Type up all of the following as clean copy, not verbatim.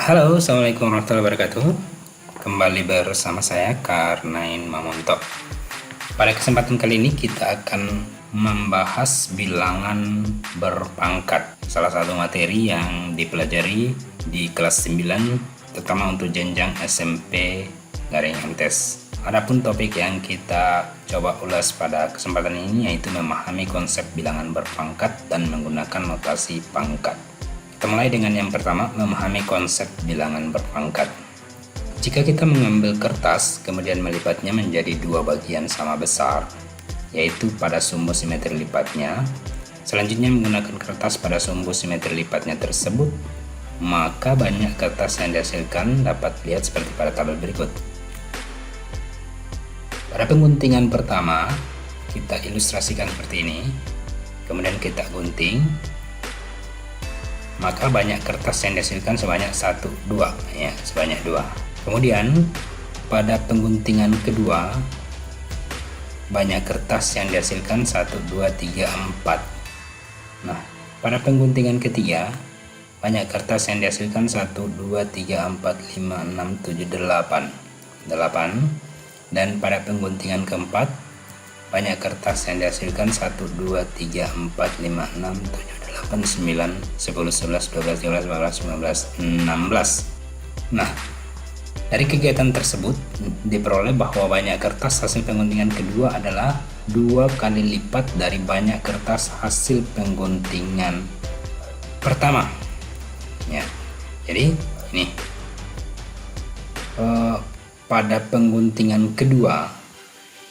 Halo, assalamualaikum warahmatullahi wabarakatuh. Kembali bersama saya Karnain Mamonto. Pada kesempatan kali ini kita akan membahas bilangan berpangkat, salah satu materi yang dipelajari di kelas 9, terutama untuk jenjang SMP garing MTes. Adapun topik yang kita coba ulas pada kesempatan ini yaitu memahami konsep bilangan berpangkat dan menggunakan notasi pangkat. Kita mulai dengan yang pertama, memahami konsep bilangan berpangkat. Jika kita mengambil kertas, kemudian melipatnya menjadi dua bagian sama besar, yaitu pada sumbu simetri lipatnya, selanjutnya menggunakan kertas pada sumbu simetri lipatnya tersebut, maka banyak kertas yang dihasilkan dapat dilihat seperti pada tabel berikut. Pada pengguntingan pertama, kita ilustrasikan seperti ini, kemudian kita gunting, maka banyak kertas yang dihasilkan sebanyak 1, 2 ya, sebanyak 2. Kemudian pada pengguntingan kedua banyak kertas yang dihasilkan 1, 2, 3, 4. Nah, pada pengguntingan ketiga banyak kertas yang dihasilkan 1, 2, 3, 4, 5, 6, 7, 8. Dan pada pengguntingan keempat banyak kertas yang dihasilkan 1, 2, 3, 4, 5, 6, 7, 8, 9, 10, 11, 12, 13, 14, 15, 16. Nah, dari kegiatan tersebut diperoleh bahwa banyak kertas hasil pengguntingan kedua adalah 2 kali lipat dari banyak kertas hasil pengguntingan pertama. Ya, jadi ini pada pengguntingan kedua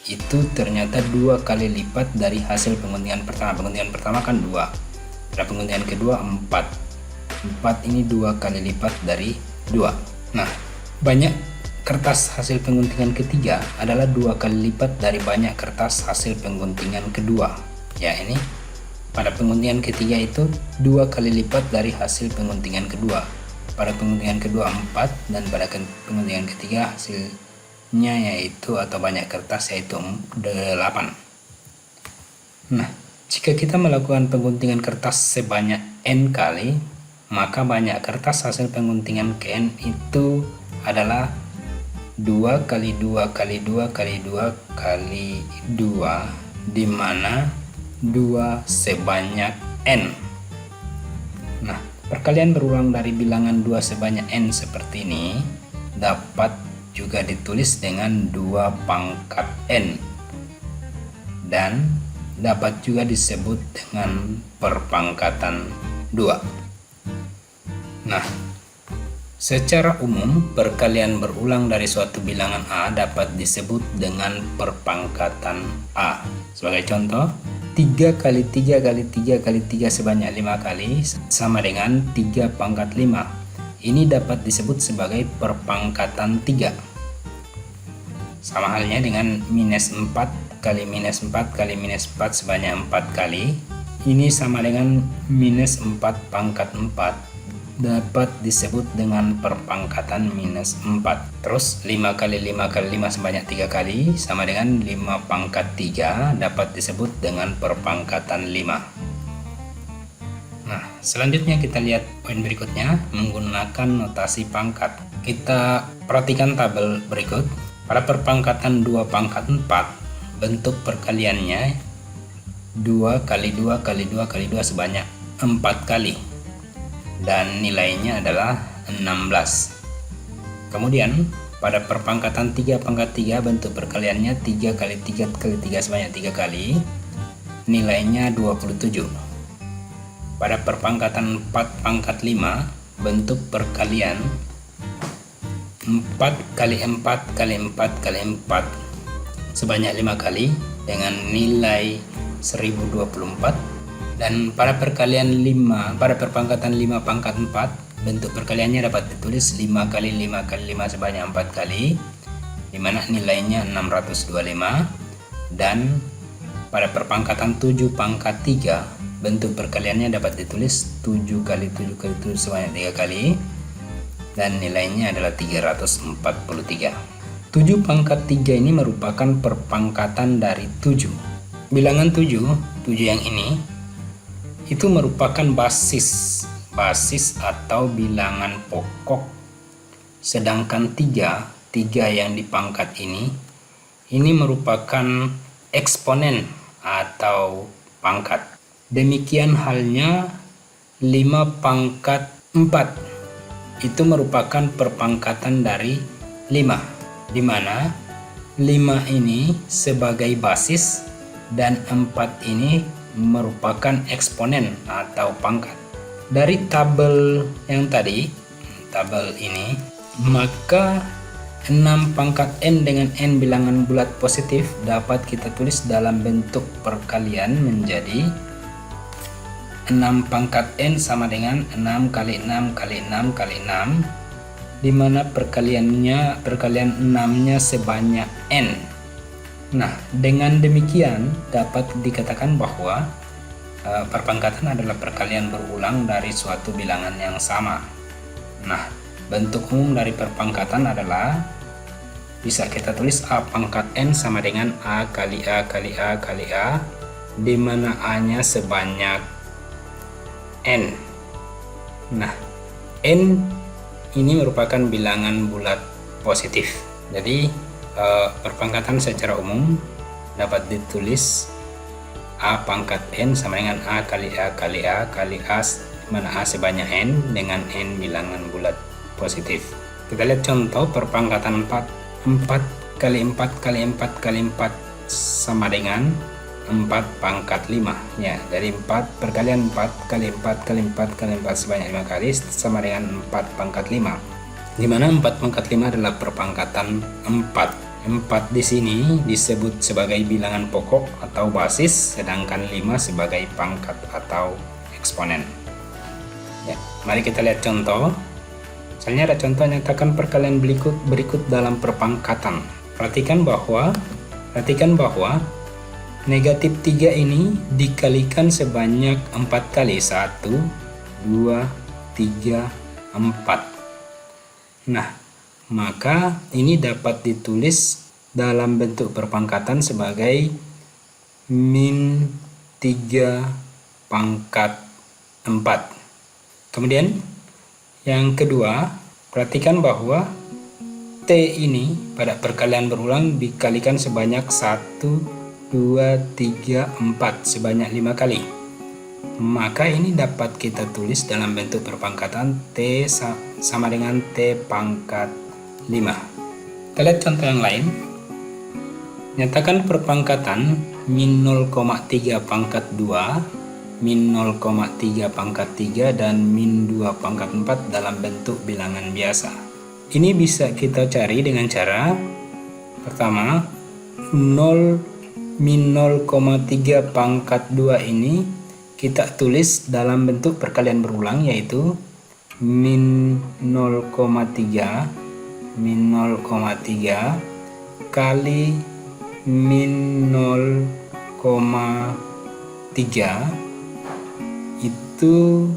itu ternyata 2 kali lipat dari hasil pengguntingan pertama. Pengguntingan pertama kan 2. Pada pengguntingan kedua 4 ini 2 kali lipat dari 2. Nah, banyak kertas hasil pengguntingan ketiga adalah 2 kali lipat dari banyak kertas hasil pengguntingan kedua. Ya, ini pada pengguntingan ketiga itu 2 kali lipat dari hasil pengguntingan kedua. Pada pengguntingan kedua 4, dan pada pengguntingan ketiga hasilnya yaitu atau banyak kertas yaitu 8. Nah, jika kita melakukan pengguntingan kertas sebanyak N kali, maka banyak kertas hasil pengguntingan ke N itu adalah 2 kali 2 kali 2 kali 2 kali 2, di mana 2 sebanyak N. Nah, perkalian berulang dari bilangan 2 sebanyak N seperti ini dapat juga ditulis dengan 2 pangkat N dan dapat juga disebut dengan perpangkatan 2. Nah, secara umum perkalian berulang dari suatu bilangan A dapat disebut dengan perpangkatan A. Sebagai contoh, 3 kali 3 kali 3 kali 3 sebanyak 5 kali sama dengan 3 pangkat 5. Ini dapat disebut sebagai perpangkatan 3. Sama halnya dengan minus 4 kali minus 4 kali minus 4 sebanyak 4 kali. Ini sama dengan minus 4 pangkat 4. Dapat disebut dengan perpangkatan minus 4. Terus 5 kali 5 kali 5 sebanyak 3 kali sama dengan 5 pangkat 3 dapat disebut dengan perpangkatan 5. Nah, selanjutnya kita lihat poin berikutnya menggunakan notasi pangkat. Kita perhatikan tabel berikut. Pada perpangkatan 2 pangkat 4, bentuk perkaliannya 2 kali 2 kali 2 kali 2 sebanyak 4 kali dan nilainya adalah 16. Kemudian pada perpangkatan 3 pangkat 3, bentuk perkaliannya 3 kali 3 kali 3 sebanyak 3 kali, nilainya 27. Pada perpangkatan 4 pangkat 5, bentuk perkalian 4 kali 4 kali 4 kali 4 sebanyak 5 kali dengan nilai 1024. Dan pada perkalian 5 pada perpangkatan 5 pangkat 4, bentuk perkaliannya dapat ditulis 5 kali 5 kali 5 sebanyak 4 kali, di mana nilainya 625. Dan pada perpangkatan 7 pangkat 3, bentuk perkaliannya dapat ditulis 7 kali 7 kali 7 sebanyak 3 kali dan nilainya adalah 343. 7 pangkat 3 ini merupakan perpangkatan dari 7. Bilangan 7 yang ini itu merupakan basis atau bilangan pokok sedangkan 3 yang dipangkat ini merupakan eksponen atau pangkat. Demikian halnya 5 pangkat 4 itu merupakan perpangkatan dari 5, di mana 5 ini sebagai basis dan 4 ini merupakan eksponen atau pangkat. Dari tabel yang tadi, tabel ini, maka 6 pangkat N dengan N bilangan bulat positif dapat kita tulis dalam bentuk perkalian menjadi 6 pangkat N sama dengan 6 kali 6 kali 6 kali 6, di mana perkalian 6-nya sebanyak N. Nah, dengan demikian dapat dikatakan bahwa perpangkatan adalah perkalian berulang dari suatu bilangan yang sama. Nah, bentuk umum dari perpangkatan adalah bisa kita tulis A pangkat N sama dengan A kali A kali A kali A, di mana A-nya sebanyak N. Nah, N ini merupakan bilangan bulat positif. Jadi perpangkatan secara umum dapat ditulis A pangkat N sama dengan A kali A kali A kali A, mana A sebanyak N dengan N bilangan bulat positif. Kita lihat contoh perpangkatan 4 kali 4 kali 4 kali 4 sama dengan 4 pangkat 5 ya. Dari 4 perkalian 4 kali 4 kali 4 kali 4 sebanyak 5 kali sama dengan 4 pangkat 5, di mana 4 pangkat 5 adalah perpangkatan 4. 4 di sini disebut sebagai bilangan pokok atau basis, sedangkan 5 sebagai pangkat atau eksponen. Ya, mari kita lihat contoh. Misalnya ada contoh, nyatakan perkalian berikut dalam perpangkatan. Perhatikan bahwa negatif 3 ini dikalikan sebanyak 4 kali. 1, 2, 3, 4. Nah, maka ini dapat ditulis dalam bentuk perpangkatan sebagai min 3 pangkat 4. Kemudian yang kedua, perhatikan bahwa T ini pada perkalian berulang dikalikan sebanyak 1, 2, 3, 4 sebanyak 5 kali. Maka ini dapat kita tulis dalam bentuk perpangkatan T sama dengan T pangkat 5. Kita lihat contoh yang lain. Nyatakan perpangkatan min 0,3 pangkat 2, min 0,3 pangkat 3, dan min 2 pangkat 4 dalam bentuk bilangan biasa. Ini bisa kita cari dengan cara pertama, min 0,3 pangkat 2 ini kita tulis dalam bentuk perkalian berulang, yaitu min 0,3 kali min 0,3 itu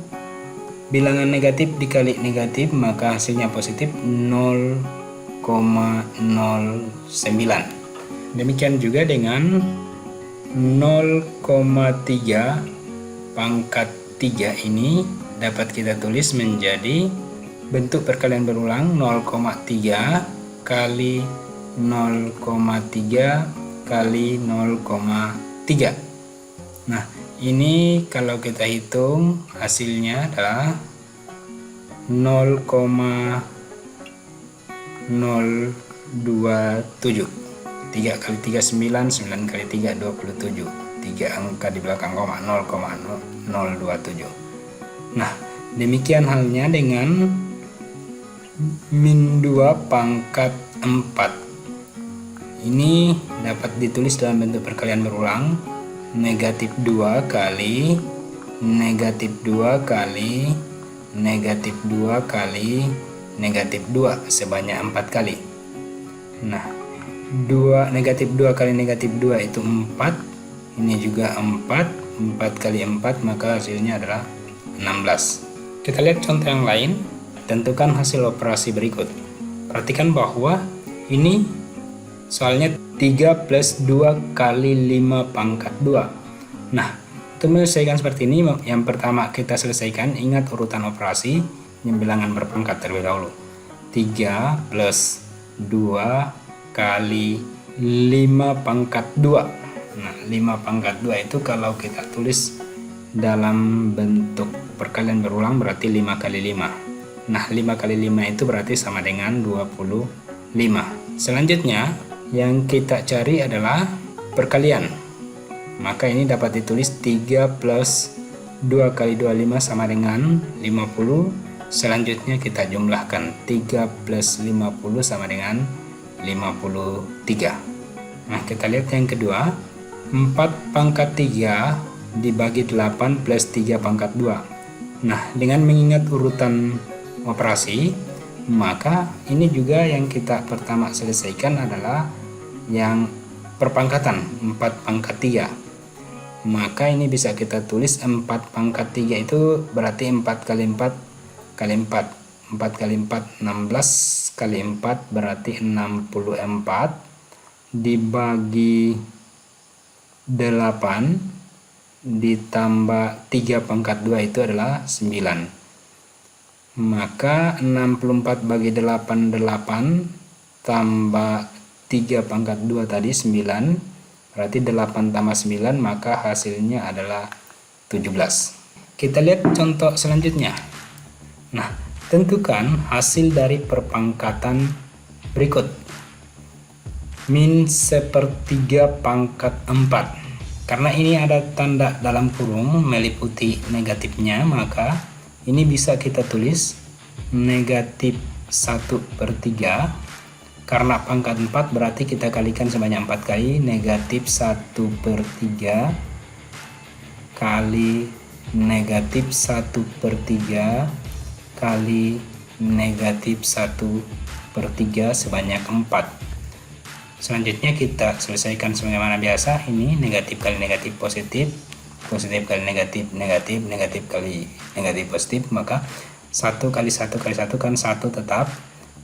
bilangan negatif dikali negatif, maka hasilnya positif 0,09. Demikian juga dengan 0,3 pangkat 3 ini dapat kita tulis menjadi bentuk perkalian berulang 0,3 kali 0,3 kali 0,3. Nah, ini kalau kita hitung hasilnya adalah 0,027. 3 kali 3 9, 9 kali 3 27. 3 angka di belakang koma, 0,027. Nah, demikian halnya dengan min 2 pangkat 4. Ini dapat ditulis dalam bentuk perkalian berulang negatif 2 kali negatif 2 kali negatif 2 kali negatif 2 sebanyak 4 kali. Nah, negatif 2 kali negatif 2 itu 4. Ini juga 4. 4 kali 4 maka hasilnya adalah 16. Kita lihat contoh yang lain. Tentukan hasil operasi berikut. Perhatikan bahwa ini soalnya 3 plus 2 kali 5 pangkat 2. Nah, untuk menyelesaikan seperti ini, yang pertama kita selesaikan, ingat urutan operasi, bilangan berpangkat terlebih dahulu. 3 plus 2 kali 5 pangkat 2. Nah, 5 pangkat 2 itu kalau kita tulis dalam bentuk perkalian berulang berarti 5 kali 5. Nah, 5 kali 5 itu berarti sama dengan 25. Selanjutnya yang kita cari adalah perkalian. Maka ini dapat ditulis 3 plus 2 kali 25 sama dengan 50. Selanjutnya kita jumlahkan 3 plus 50 sama dengan 53. Nah, kita lihat yang kedua. 4 pangkat 3 dibagi 8 plus 3 pangkat 2. Nah, dengan mengingat urutan operasi, maka ini juga yang kita pertama selesaikan adalah yang perpangkatan 4 pangkat 3. Maka ini bisa kita tulis 4 pangkat 3 itu berarti 4 kali 4 kali 4. 4 kali 4 16 kali 4 berarti 64 dibagi 8 ditambah 3 pangkat 2 itu adalah 9. Maka 64 bagi 8 tambah 3 pangkat 2 tadi 9. Berarti 8 tambah 9 maka hasilnya adalah 17. Kita lihat contoh selanjutnya. Nah, tentukan hasil dari perpangkatan berikut. Min 1/3 pangkat 4. Karena ini ada tanda dalam kurung meliputi negatifnya, maka ini bisa kita tulis negatif 1/3. Karena pangkat 4 berarti kita kalikan sebanyak 4 kali. Negatif 1/3 kali negatif 1/3 kali negatif 1/3 sebanyak 4. Selanjutnya kita selesaikan sebagaimana biasa. Ini negatif kali negatif positif, positif kali negatif negatif, negatif kali negatif positif. Maka 1 kali 1 kali 1 kan 1 tetap.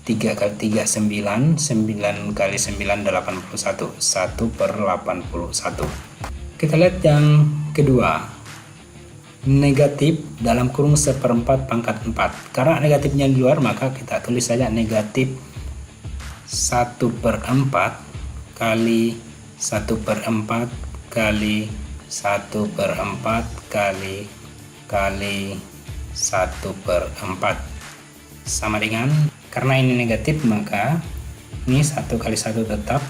3 kali 3 9, 9 kali 9 81, 1/81. Kita lihat yang kedua. Negatif dalam kurung 1/4 pangkat 4. Karena negatifnya di luar maka kita tulis saja negatif 1/4 kali 1/4 kali 1/4 kali 1/4 sama dengan, karena ini negatif maka ini 1 kali 1 tetap,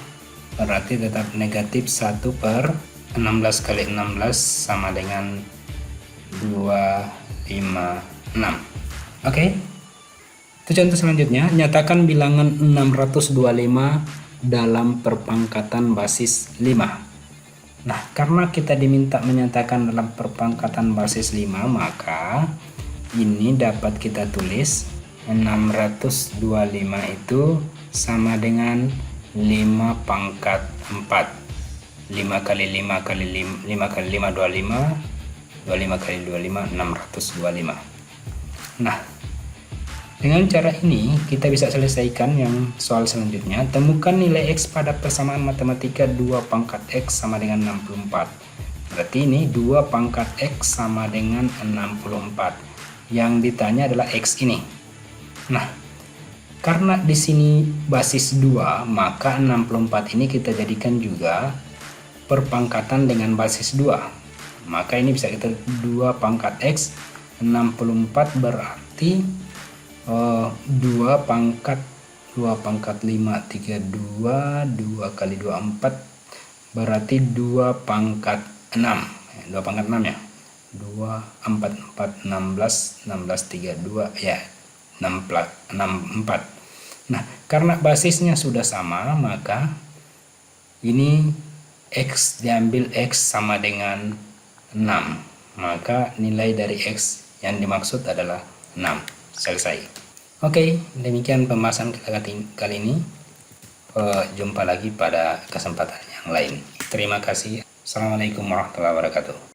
berarti tetap negatif 1/16 kali 16 sama dengan 256. Oke. Itu contoh selanjutnya. Nyatakan bilangan 625 dalam perpangkatan basis 5. Nah, karena kita diminta menyatakan dalam perpangkatan basis 5, maka ini dapat kita tulis 625 itu sama dengan 5 pangkat 4. 5 kali 5 kali 5, 5 kali 5 25, 25 kali 25 625. Nah, dengan cara ini kita bisa selesaikan yang soal selanjutnya. Temukan nilai X pada persamaan matematika 2 pangkat X sama dengan 64. Berarti ini 2 pangkat X sama dengan 64. Yang ditanya adalah X ini. Nah, karena di sini basis 2, maka 64 ini kita jadikan juga perpangkatan dengan basis 2. Maka ini bisa kita 2 pangkat X, 64 berarti 2 pangkat 5 32, 2 kali 2 4, berarti 2 pangkat 6. 2 pangkat 6 ya. 2 4 4 16 16 32 ya. 64. Nah, karena basisnya sudah sama, maka ini X diambil X sama dengan 6. Maka nilai dari X yang dimaksud adalah 6. Selesai. Oke, demikian pembahasan kita kali ini. Jumpa lagi pada kesempatan yang lain. Terima kasih. Assalamualaikum warahmatullahi wabarakatuh.